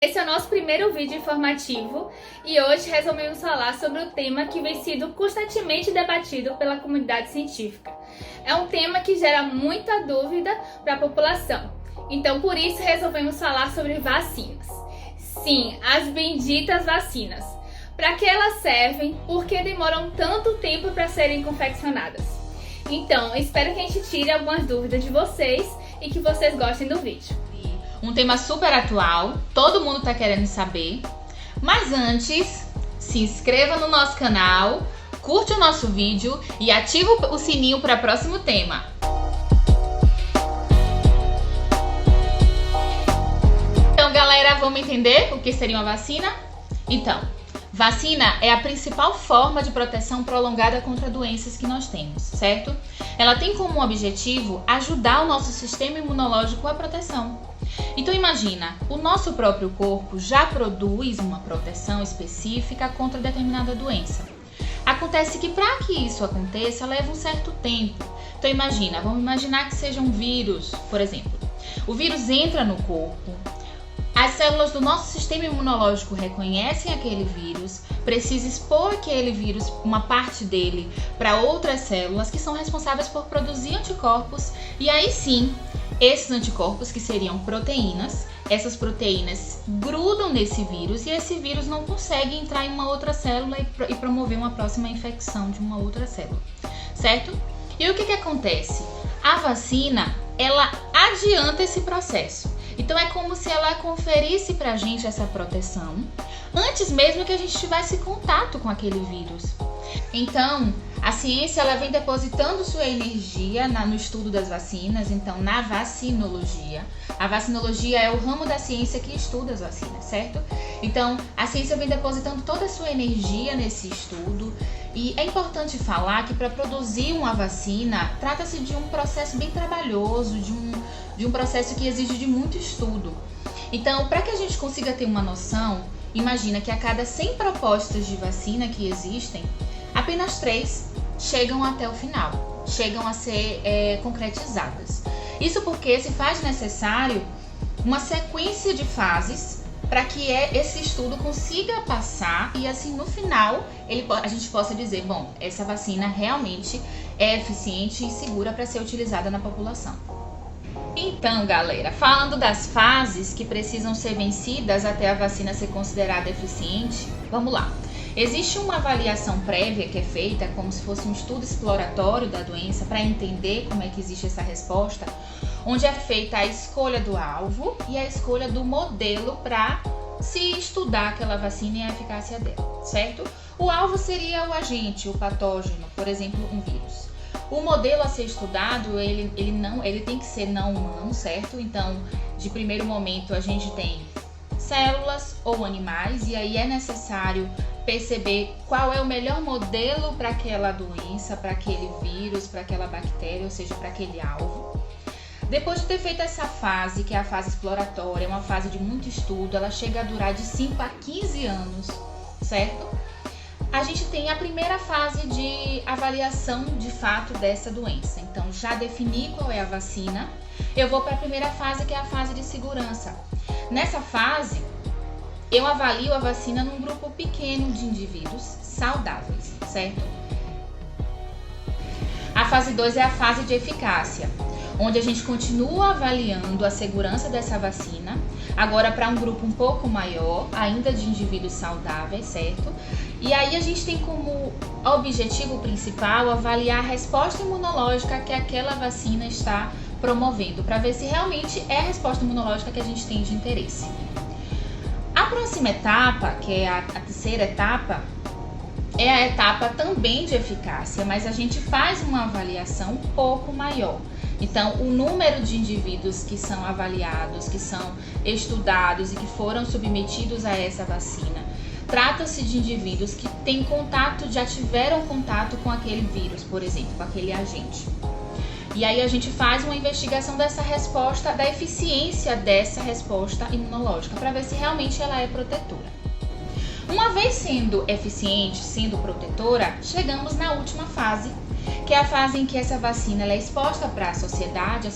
Esse é o nosso primeiro vídeo informativo e hoje resolvemos falar sobre o tema que vem sendo constantemente debatido pela comunidade científica. É um tema que gera muita dúvida para a população, então por isso resolvemos falar sobre vacinas. Sim, as benditas vacinas. Para que elas servem? Por que demoram tanto tempo para serem confeccionadas? Então, espero que a gente tire algumas dúvidas de vocês e que vocês gostem do vídeo. Um tema super atual, todo mundo tá querendo saber. Mas antes, se inscreva no nosso canal, curte o nosso vídeo e ativa o sininho para o próximo tema. Então, galera, vamos entender o que seria uma vacina? Então, vacina é a principal forma de proteção prolongada contra doenças que nós temos, certo? Ela tem como objetivo ajudar o nosso sistema imunológico à proteção. Então imagina, o nosso próprio corpo já produz uma proteção específica contra determinada doença. Acontece que para que isso aconteça leva um certo tempo. Então imagina, vamos imaginar que seja um vírus, por exemplo. O vírus entra no corpo, as células do nosso sistema imunológico reconhecem aquele vírus, precisa expor aquele vírus, uma parte dele, para outras células que são responsáveis por produzir anticorpos e aí sim, esses anticorpos, que seriam proteínas, essas proteínas grudam nesse vírus e esse vírus não consegue entrar em uma outra célula e promover uma próxima infecção de uma outra célula, certo? E o que acontece? A vacina, ela adianta esse processo. Então é como se ela conferisse pra gente essa proteção antes mesmo que a gente tivesse contato com aquele vírus. Então, a ciência ela vem depositando sua energia no estudo das vacinas, então na vacinologia. A vacinologia é o ramo da ciência que estuda as vacinas, certo? Então, a ciência vem depositando toda a sua energia nesse estudo e é importante falar que para produzir uma vacina, trata-se de um processo bem trabalhoso, de um processo que exige de muito estudo. Então, para que a gente consiga ter uma noção, imagina que a cada 100 propostas de vacina que existem, apenas 3 chegam até o final, chegam a ser concretizadas. Isso porque se faz necessário uma sequência de fases para que esse estudo consiga passar e assim no final a gente possa dizer, bom, essa vacina realmente é eficiente e segura para ser utilizada na população. Então, galera, falando das fases que precisam ser vencidas até a vacina ser considerada eficiente, vamos lá. Existe uma avaliação prévia que é feita como se fosse um estudo exploratório da doença para entender como é que existe essa resposta, onde é feita a escolha do alvo e a escolha do modelo para se estudar aquela vacina e a eficácia dela, certo? O alvo seria o agente, o patógeno, por exemplo, um vírus. O modelo a ser estudado, ele tem que ser não humano, certo? Então, de primeiro momento, a gente tem células ou animais e aí é necessário perceber qual é o melhor modelo para aquela doença, para aquele vírus, para aquela bactéria, ou seja, para aquele alvo. Depois de ter feito essa fase, que é a fase exploratória, uma fase de muito estudo, ela chega a durar de 5 a 15 anos, certo? A gente tem a primeira fase de avaliação de fato dessa doença. Então, já defini qual é a vacina, eu vou para a primeira fase, que é a fase de segurança. Nessa fase, eu avalio a vacina num grupo pequeno de indivíduos saudáveis, certo? A fase 2 é a fase de eficácia, onde a gente continua avaliando a segurança dessa vacina, agora para um grupo um pouco maior, ainda de indivíduos saudáveis, certo? E aí a gente tem como objetivo principal avaliar a resposta imunológica que aquela vacina está promovendo, para ver se realmente é a resposta imunológica que a gente tem de interesse. A próxima etapa, que é a terceira etapa, é a etapa também de eficácia, mas a gente faz uma avaliação um pouco maior. Então, o número de indivíduos que são avaliados, que são estudados e que foram submetidos a essa vacina, trata-se de indivíduos que têm contato, já tiveram contato com aquele vírus, por exemplo, com aquele agente. E aí a gente faz uma investigação dessa resposta, da eficiência dessa resposta imunológica, para ver se realmente ela é protetora. Uma vez sendo eficiente, sendo protetora, chegamos na última fase, que é a fase em que essa vacina ela é exposta para a sociedade,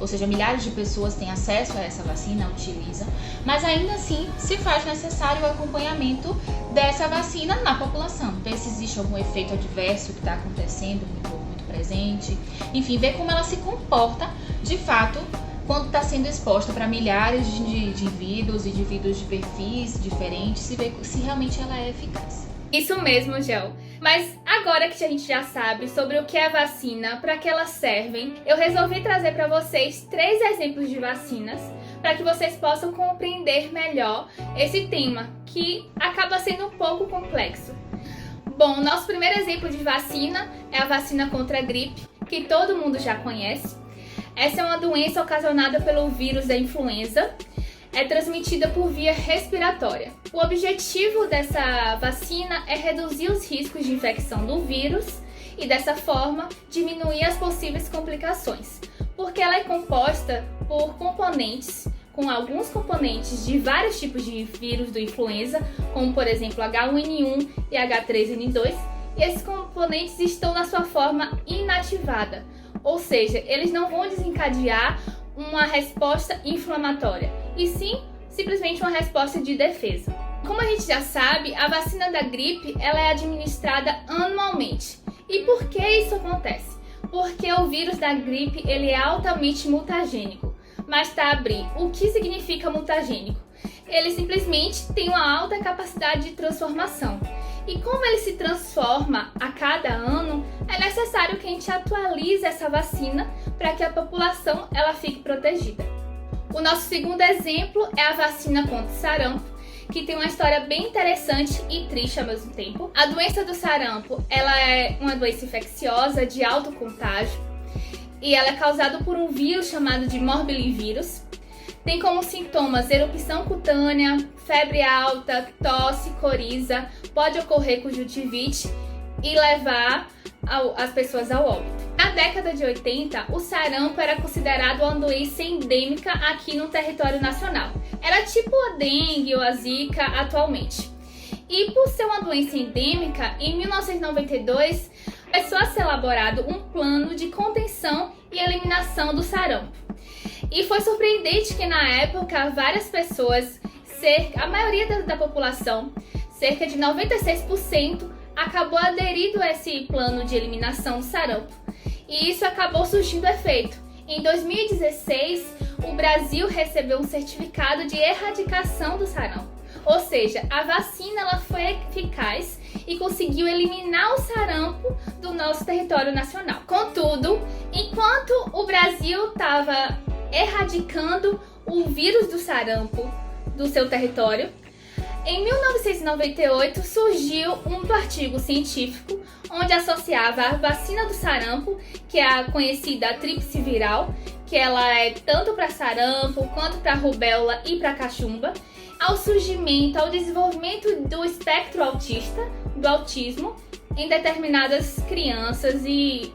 ou seja, milhares de pessoas têm acesso a essa vacina, utilizam, mas ainda assim se faz necessário o acompanhamento dessa vacina na população, ver se existe algum efeito adverso que está acontecendo muito presente, enfim, ver como ela se comporta de fato quando está sendo exposta para milhares de indivíduos de perfis diferentes, e ver se realmente ela é eficaz. Isso mesmo, Gel. Mas agora que a gente já sabe sobre o que é vacina, para que elas servem, eu resolvi trazer para vocês 3 exemplos de vacinas para que vocês possam compreender melhor esse tema, que acaba sendo um pouco complexo. Bom, nosso primeiro exemplo de vacina é a vacina contra a gripe, que todo mundo já conhece. Essa é uma doença ocasionada pelo vírus da influenza. É transmitida por via respiratória. O objetivo dessa vacina é reduzir os riscos de infecção do vírus e, dessa forma, diminuir as possíveis complicações, porque ela é composta por componentes, com alguns componentes de vários tipos de vírus do influenza, como por exemplo H1N1 e H3N2, e esses componentes estão na sua forma inativada, ou seja, eles não vão desencadear uma resposta inflamatória, e sim, simplesmente uma resposta de defesa. Como a gente já sabe, a vacina da gripe ela é administrada anualmente. E por que isso acontece? Porque o vírus da gripe ele é altamente mutagênico. Mas Tabri, o que significa mutagênico? Ele simplesmente tem uma alta capacidade de transformação. E como ele se transforma a cada ano, é necessário que a gente atualize essa vacina para que a população ela fique protegida. O nosso segundo exemplo é a vacina contra o sarampo, que tem uma história bem interessante e triste ao mesmo tempo. A doença do sarampo ela é uma doença infecciosa de alto contágio e ela é causada por um vírus chamado de morbilivírus. Tem como sintomas erupção cutânea, febre alta, tosse, coriza, pode ocorrer conjuntivite e levar as pessoas ao óbito. Na década de 80, o sarampo era considerado uma doença endêmica aqui no território nacional. Era tipo a dengue ou a zika atualmente. E por ser uma doença endêmica, em 1992, começou a ser elaborado um plano de contenção e eliminação do sarampo. E foi surpreendente que na época várias pessoas, a maioria da população, cerca de 96%, acabou aderindo a esse plano de eliminação do sarampo. E isso acabou surtindo efeito. Em 2016, o Brasil recebeu um certificado de erradicação do sarampo. Ou seja, a vacina ela foi eficaz e conseguiu eliminar o sarampo do nosso território nacional. Contudo, enquanto o Brasil estava erradicando o vírus do sarampo do seu território, em 1998 surgiu um artigo científico onde associava a vacina do sarampo, que é a conhecida tríplice viral, que ela é tanto para sarampo quanto para rubéola e para cachumba, ao surgimento, ao desenvolvimento do espectro autista, do autismo, em determinadas crianças e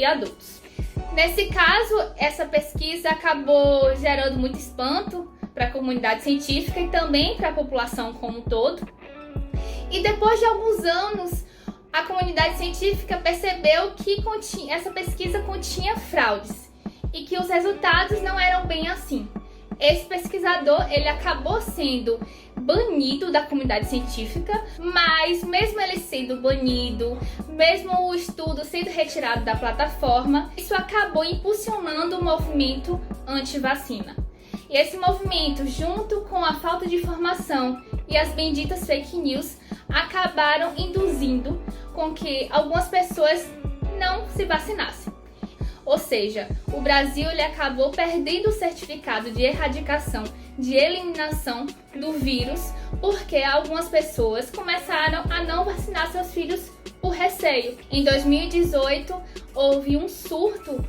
adultos. Nesse caso, essa pesquisa acabou gerando muito espanto para a comunidade científica e também para a população como um todo. E depois de alguns anos, a comunidade científica percebeu que essa pesquisa continha fraudes e que os resultados não eram bem assim. Esse pesquisador ele acabou sendo banido da comunidade científica, mas mesmo ele sendo banido, mesmo o estudo sendo retirado da plataforma, isso acabou impulsionando o movimento anti-vacina. E esse movimento, junto com a falta de informação e as benditas fake news, acabaram induzindo com que algumas pessoas não se vacinassem. Ou seja, o Brasil ele acabou perdendo o certificado de erradicação, de eliminação do vírus, porque algumas pessoas começaram a não vacinar seus filhos por receio. Em 2018, houve um surto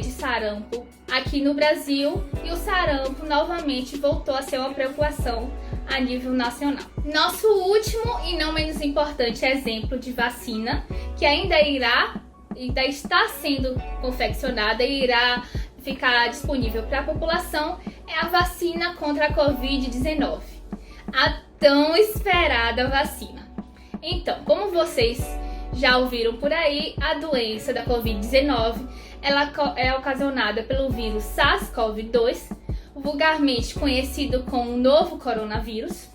de sarampo aqui no Brasil e o sarampo novamente voltou a ser uma preocupação a nível nacional. Nosso último e não menos importante exemplo de vacina, que ainda está sendo confeccionada e irá ficar disponível para a população, é a vacina contra a Covid-19, a tão esperada vacina. Então, como vocês Já ouviram por aí, a doença da Covid-19, ela é ocasionada pelo vírus SARS-CoV-2, vulgarmente conhecido como o novo coronavírus,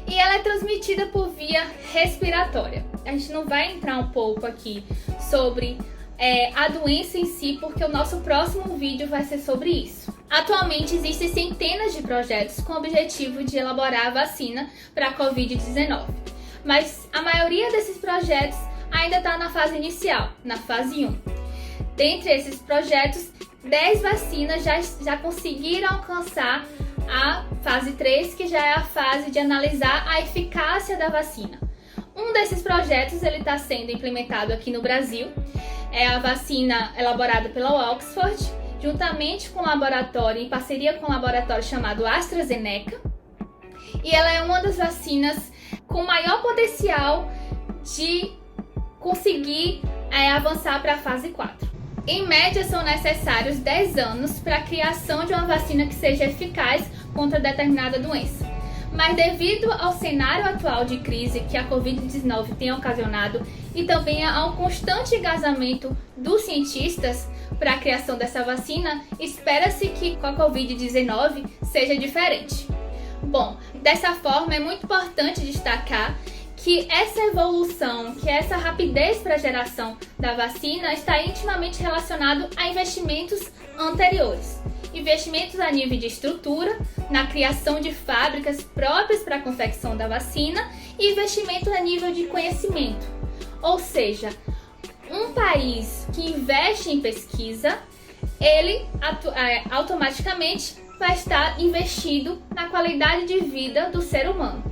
e ela é transmitida por via respiratória. A gente não vai entrar um pouco aqui sobre a doença em si, porque o nosso próximo vídeo vai ser sobre isso. Atualmente existem centenas de projetos com o objetivo de elaborar a vacina para a Covid-19, mas a maioria desses projetos ainda está na fase inicial, na fase 1. Dentre esses projetos, 10 vacinas já conseguiram alcançar a fase 3, que já é a fase de analisar a eficácia da vacina. Um desses projetos está sendo implementado aqui no Brasil, é a vacina elaborada pela Oxford, juntamente com o laboratório, em parceria com um laboratório chamado AstraZeneca, e ela é uma das vacinas com maior potencial de conseguir avançar para a fase 4. Em média, são necessários 10 anos para a criação de uma vacina que seja eficaz contra determinada doença. Mas devido ao cenário atual de crise que a Covid-19 tem ocasionado e também ao constante engajamento dos cientistas para a criação dessa vacina, espera-se que com a Covid-19 seja diferente. Bom, dessa forma é muito importante destacar que essa evolução, que essa rapidez para a geração da vacina está intimamente relacionado a investimentos anteriores. Investimentos a nível de estrutura, na criação de fábricas próprias para a confecção da vacina e investimento a nível de conhecimento. Ou seja, um país que investe em pesquisa, ele automaticamente vai estar investido na qualidade de vida do ser humano.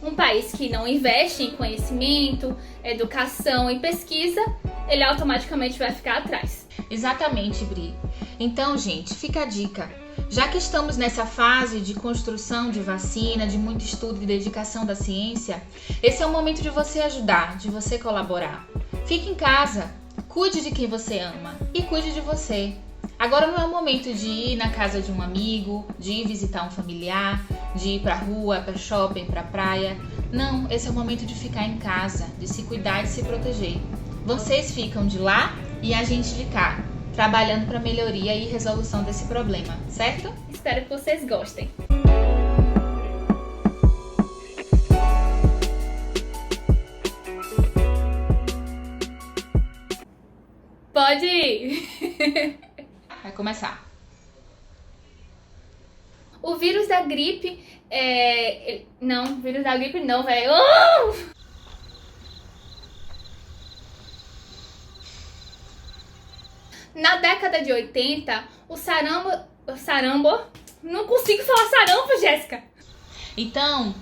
Um país que não investe em conhecimento, educação e pesquisa, ele automaticamente vai ficar atrás. Exatamente, Bri. Então, gente, fica a dica. Já que estamos nessa fase de construção de vacina, de muito estudo e dedicação da ciência, esse é o momento de você ajudar, de você colaborar. Fique em casa, cuide de quem você ama e cuide de você. Agora não é o momento de ir na casa de um amigo, de ir visitar um familiar, de ir pra rua, pra shopping, pra praia. Não, esse é o momento de ficar em casa, de se cuidar e de se proteger. Vocês ficam de lá e a gente de cá, trabalhando para melhoria e resolução desse problema, certo? Espero que vocês gostem. Pode ir! Vai começar. O vírus da gripe Não, vírus da gripe não, velho. Na década de 80, o sarampo... Não consigo falar sarampo, Jéssica! Então,